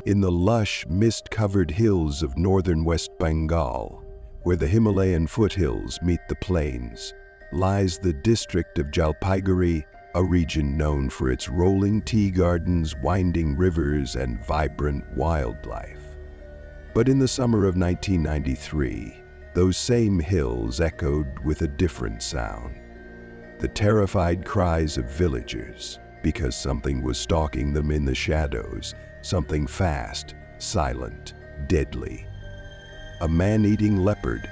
In the lush, mist-covered hills of northern West Bengal, where the Himalayan foothills meet the plains, lies the district of Jalpaiguri, a region known for its rolling tea gardens, winding rivers, and vibrant wildlife. But in the summer of 1993, those same hills echoed with a different sound. The terrified cries of villagers, because something was stalking them in the shadows, something fast, silent, deadly. A man-eating leopard.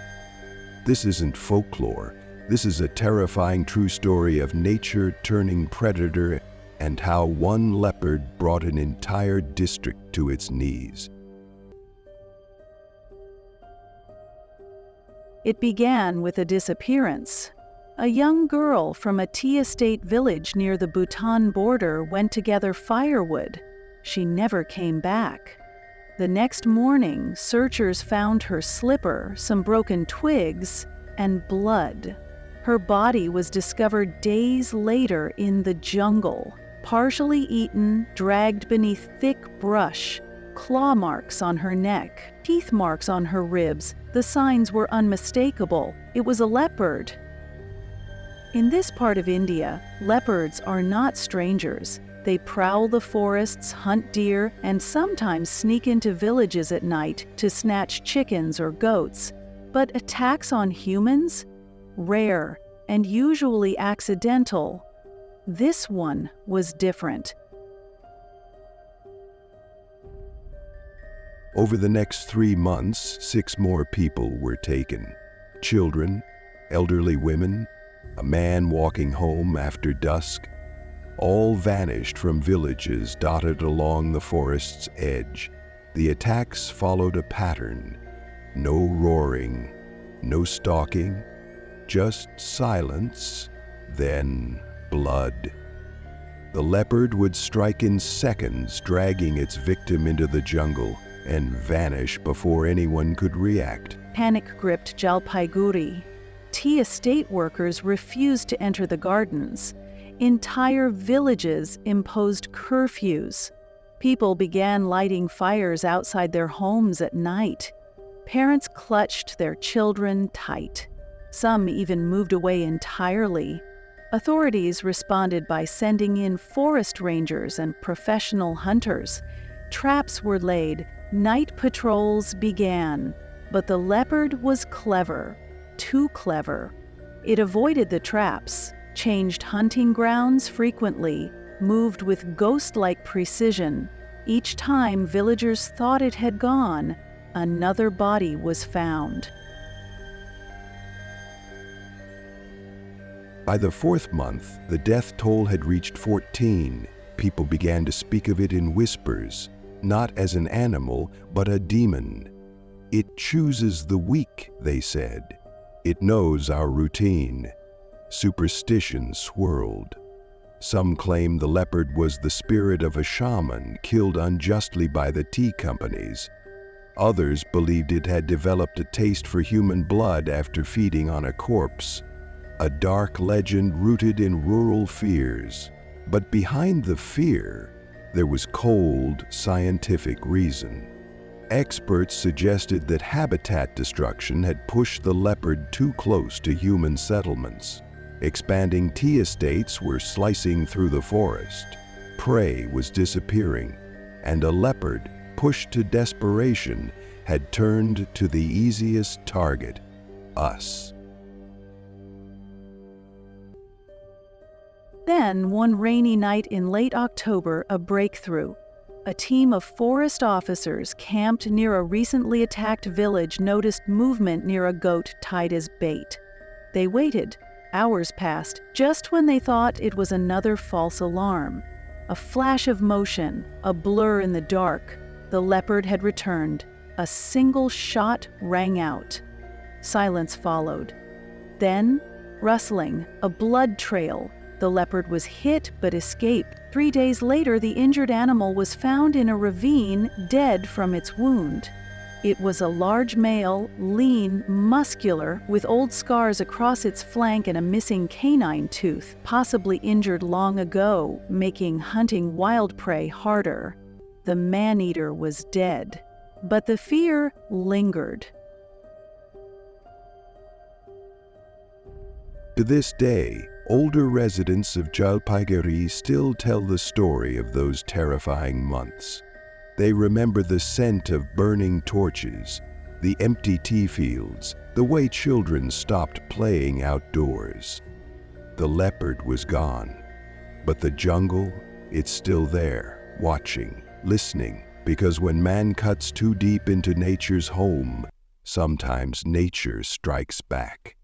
This isn't folklore. This is a terrifying true story of nature turning predator and how one leopard brought an entire district to its knees. It began with a disappearance. A young girl from a tea estate village near the Bhutan border went to gather firewood. She never came back. The next morning, searchers found her slipper, some broken twigs, and blood. Her body was discovered days later in the jungle, partially eaten, dragged beneath thick brush, claw marks on her neck, teeth marks on her ribs. The signs were unmistakable. It was a leopard. In this part of India, leopards are not strangers. They prowl the forests, hunt deer, and sometimes sneak into villages at night to snatch chickens or goats. But attacks on humans? Rare, and usually accidental. This one was different. Over the next 3 months, 6 more people were taken. Children, elderly women, a man walking home after dusk. All vanished from villages dotted along the forest's edge. The attacks followed a pattern. No roaring, no stalking, just silence, then blood. The leopard would strike in seconds, dragging its victim into the jungle, and vanish before anyone could react. Panic gripped Jalpaiguri. Tea estate workers refused to enter the gardens. Entire villages imposed curfews. People began lighting fires outside their homes at night. Parents clutched their children tight. Some even moved away entirely. Authorities responded by sending in forest rangers and professional hunters. Traps were laid. Night patrols began. But the leopard was clever. Too clever. It avoided the traps, changed hunting grounds frequently, moved with ghost-like precision. Each time villagers thought it had gone, another body was found. By the 4th month, the death toll had reached 14. People began to speak of it in whispers, not as an animal, but a demon. It chooses the weak, they said. It knows our routine. Superstition swirled. Some claimed the leopard was the spirit of a shaman killed unjustly by the tea companies. Others believed it had developed a taste for human blood after feeding on a corpse. A dark legend rooted in rural fears. But behind the fear, there was cold, scientific reason. Experts suggested that habitat destruction had pushed the leopard too close to human settlements. Expanding tea estates were slicing through the forest. Prey was disappearing, and a leopard, pushed to desperation, had turned to the easiest target, us. Then, one rainy night in late October, a breakthrough. A team of forest officers camped near a recently attacked village noticed movement near a goat tied as bait. They waited. Hours passed, just when they thought it was another false alarm. A flash of motion, a blur in the dark. The leopard had returned. A single shot rang out. Silence followed. Then, rustling, a blood trail. The leopard was hit but escaped. 3 days later, the injured animal was found in a ravine, dead from its wound. It was a large male, lean, muscular, with old scars across its flank and a missing canine tooth, possibly injured long ago, making hunting wild prey harder. The man-eater was dead, but the fear lingered. To this day, older residents of Jalpaiguri still tell the story of those terrifying months. They remember the scent of burning torches, the empty tea fields, the way children stopped playing outdoors. The leopard was gone, but the jungle, it's still there, watching, listening, because when man cuts too deep into nature's home, sometimes nature strikes back.